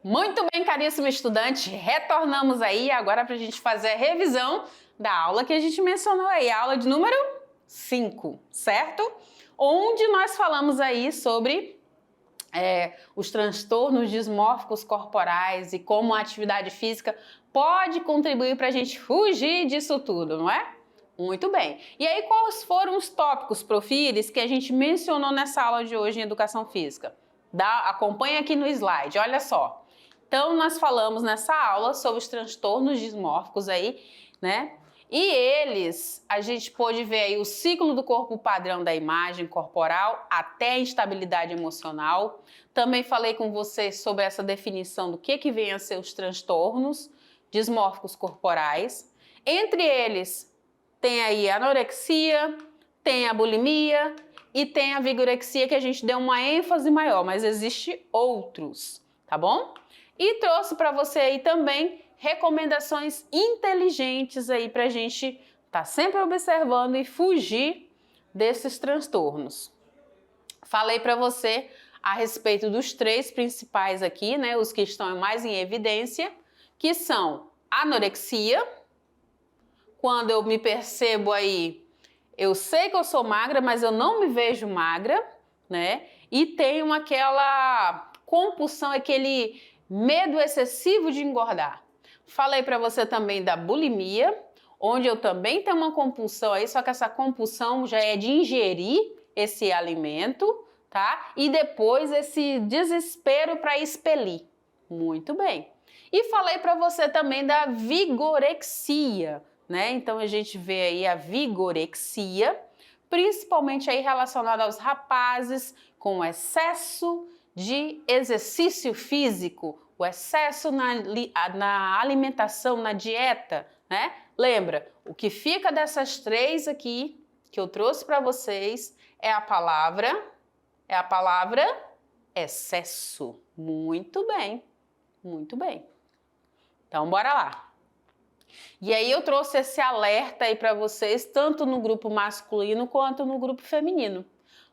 Muito bem, caríssimo estudante, retornamos aí agora para a gente fazer a revisão da aula que a gente mencionou aí, a aula de número 5, certo? Onde nós falamos aí sobre os transtornos dismórficos corporais e como a atividade física pode contribuir para a gente fugir disso tudo, não é? Muito bem. E aí, quais foram os tópicos, Profires, que a gente mencionou nessa aula de hoje em Educação Física? Acompanha aqui no slide, olha só. Então, nós falamos nessa aula sobre os transtornos dismórficos aí, né? E eles, a gente pôde ver aí o ciclo do corpo padrão da imagem corporal até a instabilidade emocional. Também falei com vocês sobre essa definição do que vem a ser os transtornos dismórficos corporais. Entre eles, tem aí a anorexia, tem a bulimia e tem a vigorexia, que a gente deu uma ênfase maior, mas existe outros, tá bom? E trouxe para você aí também recomendações inteligentes aí para a gente estar sempre observando e fugir desses transtornos. Falei para você a respeito dos 3 principais aqui, né? Os que estão mais em evidência, que são anorexia, quando eu me percebo aí, eu sei que eu sou magra, mas eu não me vejo magra, né? E tenho aquela compulsão, aquele medo excessivo de engordar. Falei para você também da bulimia, onde eu também tenho uma compulsão aí, só que essa compulsão já é de ingerir esse alimento, tá? E depois esse desespero para expelir. Muito bem. E falei para você também da vigorexia, né? Então a gente vê aí a vigorexia, principalmente aí relacionada aos rapazes com excesso de exercício físico, o excesso na alimentação, na dieta, né? Lembra, o que fica dessas 3 aqui que eu trouxe para vocês é a palavra excesso. Muito bem, muito bem. Então, bora lá. E aí eu trouxe esse alerta aí para vocês, tanto no grupo masculino quanto no grupo feminino,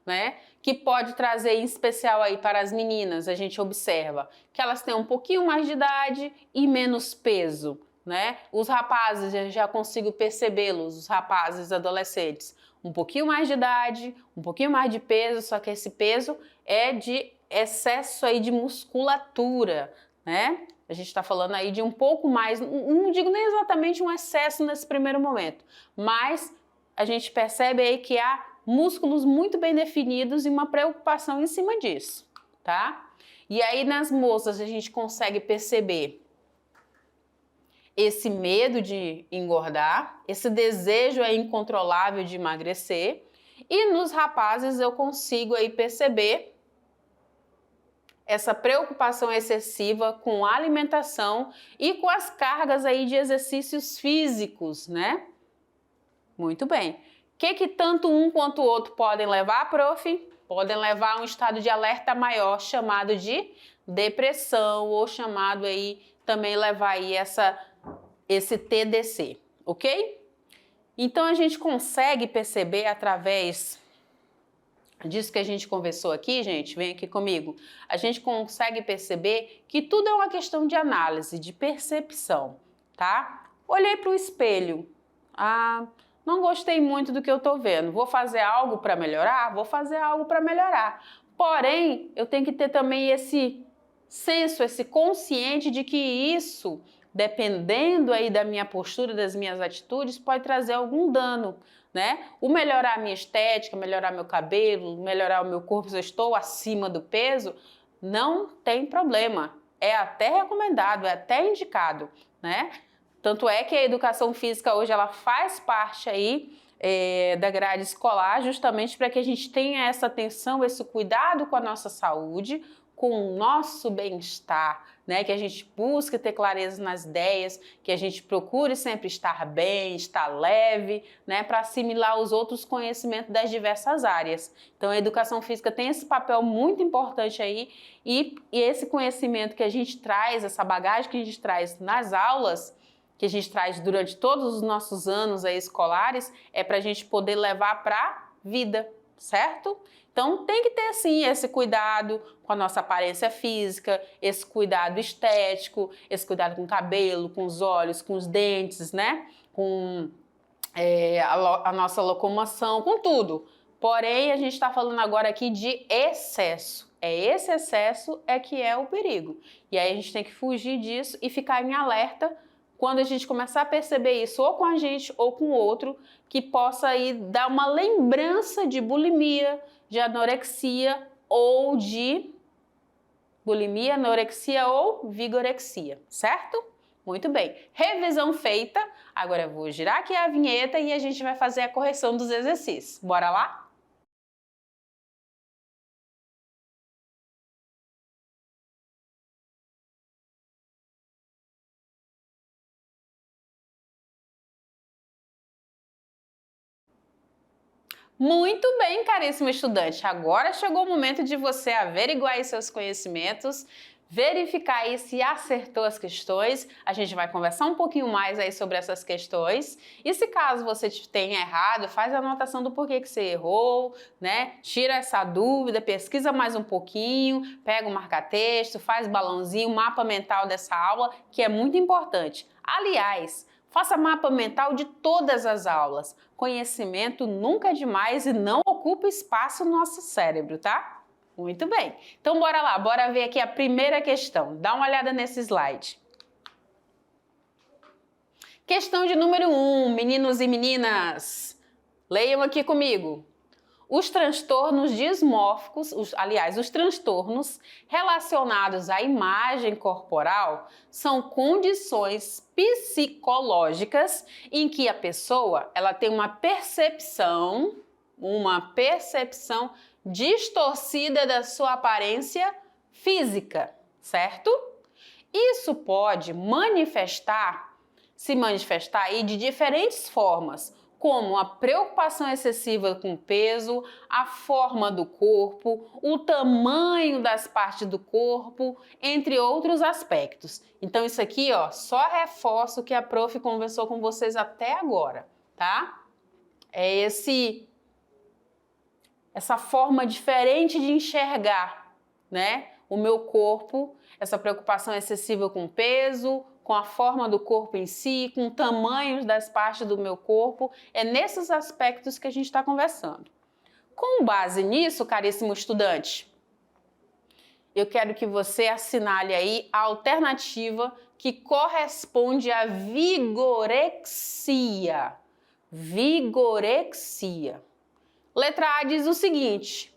né? Que pode trazer em especial aí para as meninas. A gente observa que elas têm um pouquinho mais de idade e menos peso, né? Os rapazes, eu já consigo percebê-los, os rapazes adolescentes, um pouquinho mais de idade, um pouquinho mais de peso, só que esse peso é de excesso aí de musculatura, né? A gente está falando aí de um pouco mais, não digo nem exatamente um excesso nesse primeiro momento, mas a gente percebe aí que há músculos muito bem definidos e uma preocupação em cima disso, tá? E aí nas moças a gente consegue perceber esse medo de engordar, esse desejo aí incontrolável de emagrecer, e nos rapazes eu consigo aí perceber essa preocupação excessiva com a alimentação e com as cargas aí de exercícios físicos, né? Muito bem. O que tanto um quanto o outro podem levar, prof? Podem levar a um estado de alerta maior, chamado de depressão, ou chamado aí, também levar aí esse TDC, ok? Então a gente consegue perceber através disso que a gente conversou aqui, gente, vem aqui comigo, a gente consegue perceber que tudo é uma questão de análise, de percepção, tá? Olhei para o espelho, não gostei muito do que eu tô vendo, vou fazer algo para melhorar? Vou fazer algo para melhorar. Porém, eu tenho que ter também esse senso, esse consciente de que isso, dependendo aí da minha postura, das minhas atitudes, pode trazer algum dano, né? O melhorar a minha estética, melhorar meu cabelo, melhorar o meu corpo, se eu estou acima do peso, não tem problema. É até recomendado, é até indicado, né? Tanto é que a educação física hoje ela faz parte aí da grade escolar, justamente para que a gente tenha essa atenção, esse cuidado com a nossa saúde, com o nosso bem-estar, né? Que a gente busque ter clareza nas ideias, que a gente procure sempre estar bem, estar leve, né? Para assimilar os outros conhecimentos das diversas áreas. Então a educação física tem esse papel muito importante aí e esse conhecimento que a gente traz, essa bagagem que a gente traz nas aulas, que a gente traz durante todos os nossos anos aí escolares, é para a gente poder levar para a vida, certo? Então tem que ter sim esse cuidado com a nossa aparência física, esse cuidado estético, esse cuidado com o cabelo, com os olhos, com os dentes, né? Com a nossa locomoção, com tudo. Porém, a gente está falando agora aqui de excesso. Esse excesso que é o perigo. E aí a gente tem que fugir disso e ficar em alerta quando a gente começar a perceber isso ou com a gente ou com o outro, que possa aí dar uma lembrança de bulimia, de anorexia ou de bulimia, anorexia ou vigorexia, certo? Muito bem. Revisão feita. Agora eu vou girar aqui a vinheta e a gente vai fazer a correção dos exercícios. Bora lá? Muito bem, caríssimo estudante. Agora chegou o momento de você averiguar aí seus conhecimentos, verificar aí se acertou as questões. A gente vai conversar um pouquinho mais aí sobre essas questões. E se caso você tenha errado, faz a anotação do porquê que você errou, né? Tira essa dúvida, pesquisa mais um pouquinho, pega o marca-texto, faz balãozinho, mapa mental dessa aula, que é muito importante. Aliás, faça mapa mental de todas as aulas. Conhecimento nunca é demais e não ocupa espaço no nosso cérebro, tá? Muito bem. Então bora lá, bora ver aqui a primeira questão. Dá uma olhada nesse slide. Questão de número 1, meninos e meninas. Leiam aqui comigo. Os transtornos dismórficos, os transtornos relacionados à imagem corporal são condições psicológicas em que a pessoa ela tem uma percepção distorcida da sua aparência física, certo? Isso pode se manifestar aí de diferentes formas, como a preocupação excessiva com o peso, a forma do corpo, o tamanho das partes do corpo, entre outros aspectos. Então isso aqui, ó, só reforça o que a prof conversou com vocês até agora, tá? É essa forma diferente de enxergar, né, o meu corpo, essa preocupação excessiva com o peso, com a forma do corpo em si, com o tamanho das partes do meu corpo, é nesses aspectos que a gente está conversando. Com base nisso, caríssimo estudante, eu quero que você assinale aí a alternativa que corresponde à vigorexia. Vigorexia. Letra A diz o seguinte: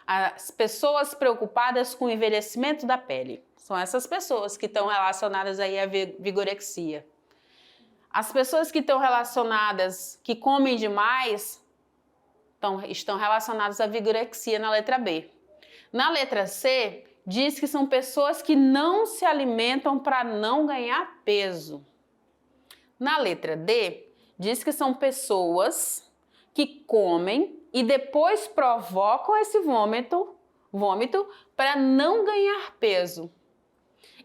as pessoas preocupadas com o envelhecimento da pele. São essas pessoas que estão relacionadas aí à vigorexia. As pessoas que estão relacionadas, que comem demais, estão relacionadas à vigorexia na letra B. Na letra C, diz que são pessoas que não se alimentam para não ganhar peso. Na letra D, diz que são pessoas que comem e depois provocam esse vômito para não ganhar peso.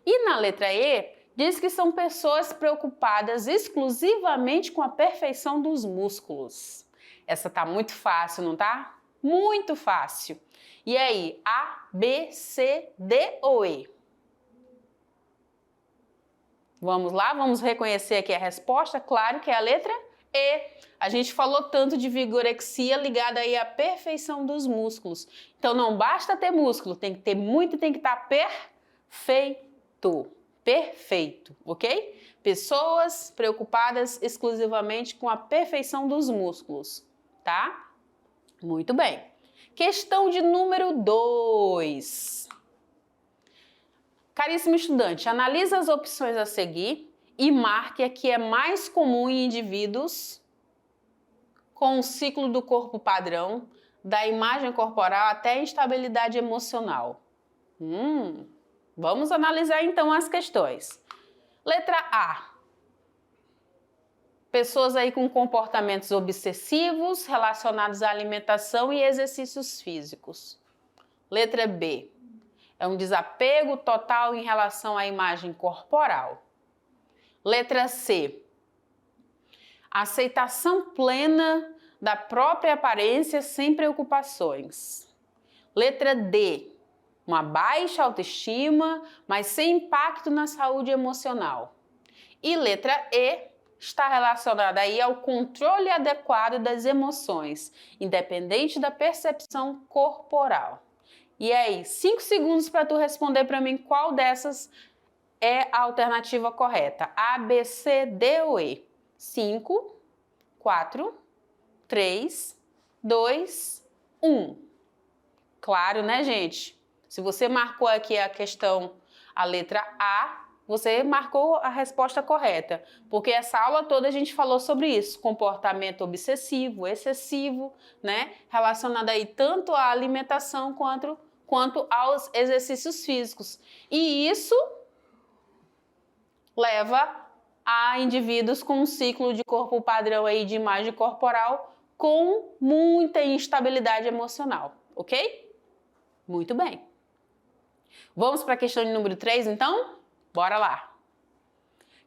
E na letra E, diz que são pessoas preocupadas exclusivamente com a perfeição dos músculos. Essa tá muito fácil, não tá? Muito fácil. E aí, A, B, C, D ou E? Vamos lá, vamos reconhecer aqui a resposta. Claro que é a letra E. A gente falou tanto de vigorexia ligada aí à perfeição dos músculos. Então não basta ter músculo, tem que ter muito, tem que estar perfeito. Perfeito, ok? Pessoas preocupadas exclusivamente com a perfeição dos músculos, tá? Muito bem. Questão de número 2. Caríssimo estudante, analise as opções a seguir e marque a que é mais comum em indivíduos com o ciclo do corpo padrão, da imagem corporal até a instabilidade emocional. Vamos analisar então as questões. Letra A. Pessoas aí com comportamentos obsessivos relacionados à alimentação e exercícios físicos. Letra B. É um desapego total em relação à imagem corporal. Letra C. Aceitação plena da própria aparência sem preocupações. Letra D. Uma baixa autoestima, mas sem impacto na saúde emocional. E letra E está relacionada aí ao controle adequado das emoções, independente da percepção corporal. E aí, 5 segundos para tu responder para mim qual dessas é a alternativa correta. A, B, C, D ou E? 5, 4, 3, 2, 1. Claro, né, gente? Se você marcou aqui a questão, a letra A, você marcou a resposta correta, porque essa aula toda a gente falou sobre isso, comportamento obsessivo, excessivo, né? Relacionado aí tanto à alimentação quanto aos exercícios físicos. E isso leva a indivíduos com um ciclo de corpo padrão aí de imagem corporal com muita instabilidade emocional, ok? Muito bem. Vamos para a questão de número 3, então? Bora lá.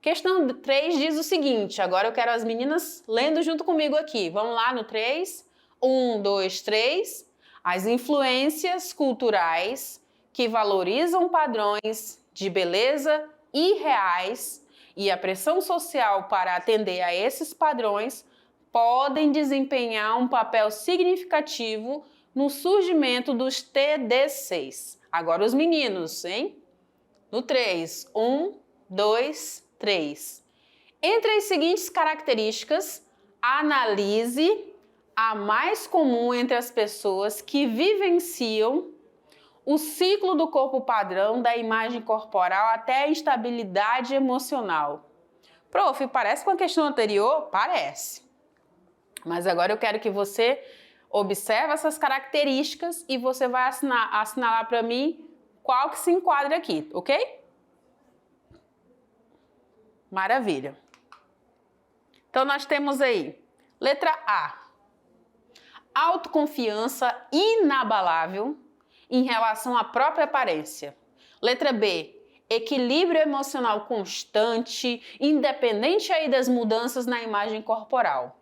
Questão 3 diz o seguinte, agora eu quero as meninas lendo junto comigo aqui. Vamos lá no 3. 1, 2, 3. As influências culturais que valorizam padrões de beleza irreais e a pressão social para atender a esses padrões podem desempenhar um papel significativo no surgimento dos TDCs. Agora os meninos, hein? No 3. 1, 2, 3. Entre as seguintes características, analise a mais comum entre as pessoas que vivenciam o ciclo do corpo padrão da imagem corporal até a instabilidade emocional. Prof, parece com a questão anterior? Parece. Mas agora eu quero que você observe essas características e você vai assinalar para mim qual que se enquadra aqui, ok? Maravilha. Então nós temos aí, letra A, autoconfiança inabalável em relação à própria aparência. Letra B, equilíbrio emocional constante, independente aí das mudanças na imagem corporal.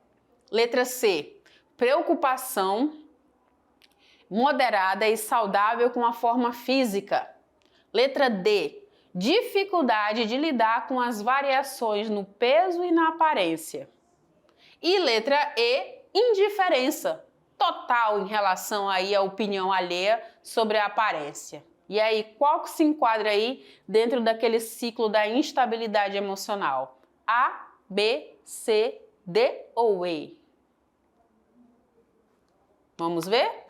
Letra C, preocupação moderada e saudável com a forma física. Letra D, dificuldade de lidar com as variações no peso e na aparência. E letra E, indiferença total em relação aí à opinião alheia sobre a aparência. E aí, qual que se enquadra aí dentro daquele ciclo da instabilidade emocional? A, B, C, D ou E? Vamos ver?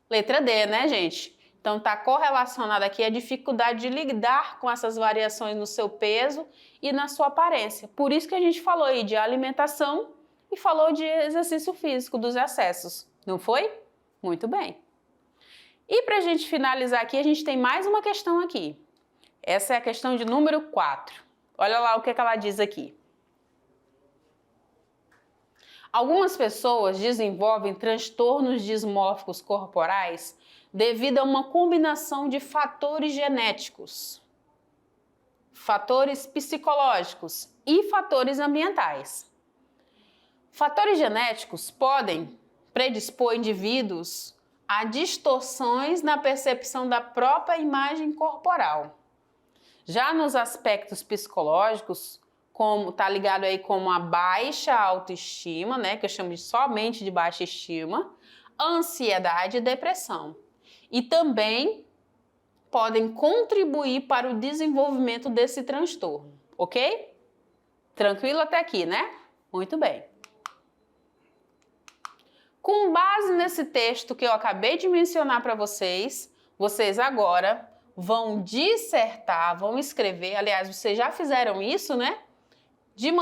Letra D, né, gente? Então, está correlacionada aqui a dificuldade de lidar com essas variações no seu peso e na sua aparência. Por isso que a gente falou aí de alimentação e falou de exercício físico, dos excessos. Não foi? Muito bem. E para a gente finalizar aqui, a gente tem mais uma questão aqui. Essa é a questão de número 4. Olha lá o que ela diz aqui. Algumas pessoas desenvolvem transtornos dismórficos corporais devido a uma combinação de fatores genéticos, fatores psicológicos e fatores ambientais. Fatores genéticos podem predispor indivíduos a distorções na percepção da própria imagem corporal. Já nos aspectos psicológicos, como tá ligado aí com a baixa autoestima, né, que eu chamo somente de baixa estima, ansiedade e depressão. E também podem contribuir para o desenvolvimento desse transtorno, ok? Tranquilo até aqui, né? Muito bem. Com base nesse texto que eu acabei de mencionar para vocês, vocês agora vão dissertar, vão escrever, aliás, vocês já fizeram isso, né? De que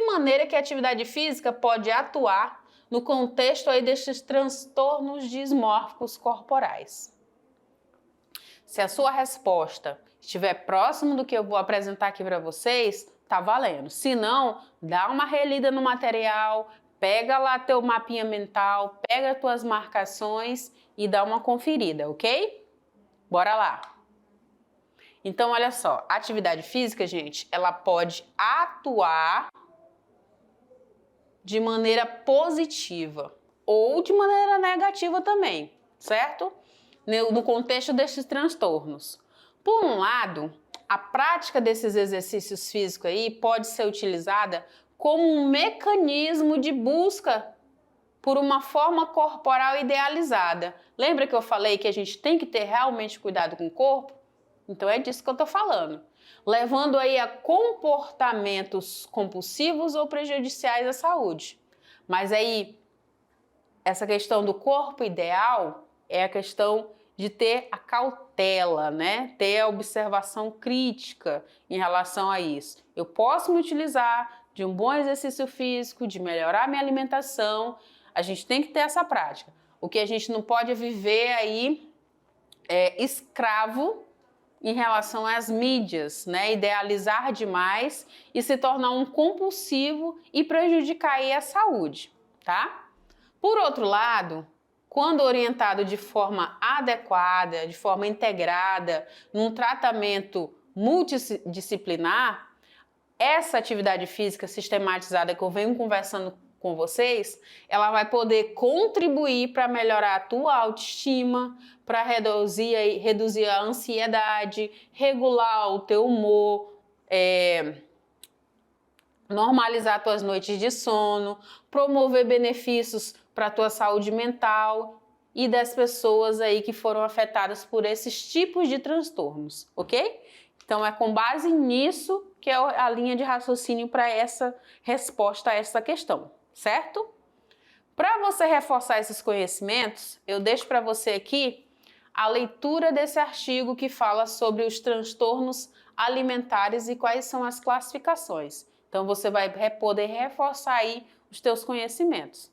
maneira que a atividade física pode atuar no contexto aí destes transtornos dismórficos corporais. Se a sua resposta estiver próximo do que eu vou apresentar aqui para vocês, tá valendo. Se não, dá uma relida no material, pega lá teu mapinha mental, pega tuas marcações e dá uma conferida, ok? Bora lá! Então, olha só, a atividade física, gente, ela pode atuar de maneira positiva ou de maneira negativa também, certo? No contexto desses transtornos. Por um lado, a prática desses exercícios físicos aí pode ser utilizada como um mecanismo de busca por uma forma corporal idealizada. Lembra que eu falei que a gente tem que ter realmente cuidado com o corpo? Então é disso que eu tô falando. Levando aí a comportamentos compulsivos ou prejudiciais à saúde. Mas aí, essa questão do corpo ideal é a questão de ter a cautela, né? Ter a observação crítica em relação a isso. Eu posso me utilizar de um bom exercício físico, de melhorar minha alimentação. A gente tem que ter essa prática. O que a gente não pode é viver aí escravo em relação às mídias, né? Idealizar demais e se tornar um compulsivo e prejudicar aí a saúde, tá? Por outro lado, quando orientado de forma adequada, de forma integrada, num tratamento multidisciplinar, essa atividade física sistematizada que eu venho conversando com vocês, ela vai poder contribuir para melhorar a tua autoestima, para reduzir a ansiedade, regular o teu humor, normalizar tuas noites de sono, promover benefícios para a tua saúde mental e das pessoas aí que foram afetadas por esses tipos de transtornos, ok? Então é com base nisso que é a linha de raciocínio para essa resposta a essa questão, certo? Para você reforçar esses conhecimentos, eu deixo para você aqui a leitura desse artigo que fala sobre os transtornos alimentares e quais são as classificações. Então você vai poder reforçar aí os teus conhecimentos.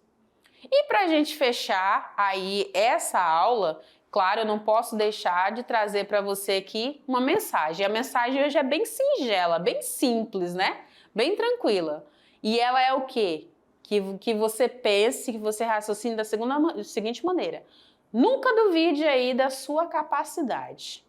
E para a gente fechar aí essa aula, claro, eu não posso deixar de trazer para você aqui uma mensagem. A mensagem hoje é bem singela, bem simples, né? Bem tranquila. E ela é o quê? Que você pense, que você raciocine da seguinte maneira. Nunca duvide aí da sua capacidade,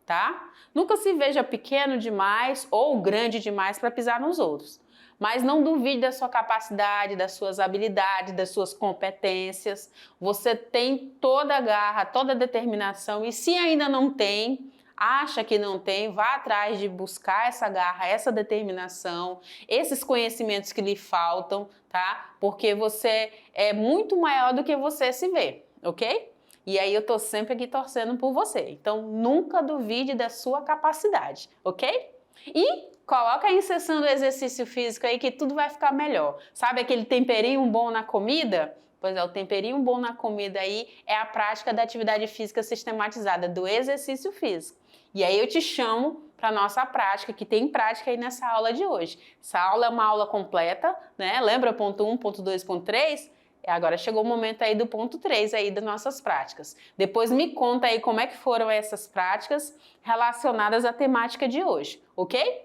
tá? Nunca se veja pequeno demais ou grande demais para pisar nos outros. Mas não duvide da sua capacidade, das suas habilidades, das suas competências. Você tem toda a garra, toda a determinação e se ainda não tem, acha que não tem, vá atrás de buscar essa garra, essa determinação, esses conhecimentos que lhe faltam, tá? Porque você é muito maior do que você se vê, ok? E aí eu tô sempre aqui torcendo por você. Então nunca duvide da sua capacidade, ok? E coloca aí incessando o exercício físico aí que tudo vai ficar melhor. Sabe aquele temperinho bom na comida? Pois é, o temperinho bom na comida aí é a prática da atividade física sistematizada, do exercício físico. E aí eu te chamo para nossa prática, que tem prática aí nessa aula de hoje. Essa aula é uma aula completa, né? Lembra ponto 1, ponto 2, ponto 3? Agora chegou o momento aí do ponto 3 aí das nossas práticas. Depois me conta aí como é que foram essas práticas relacionadas à temática de hoje, ok?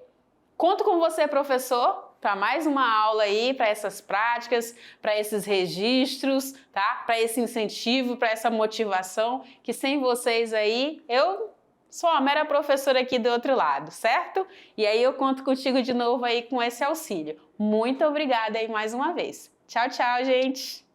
Conto com você, professor, para mais uma aula aí, para essas práticas, para esses registros, tá? Para esse incentivo, para essa motivação, que sem vocês aí, eu sou a mera professora aqui do outro lado, certo? E aí eu conto contigo de novo aí com esse auxílio. Muito obrigada aí mais uma vez. Tchau, tchau, gente!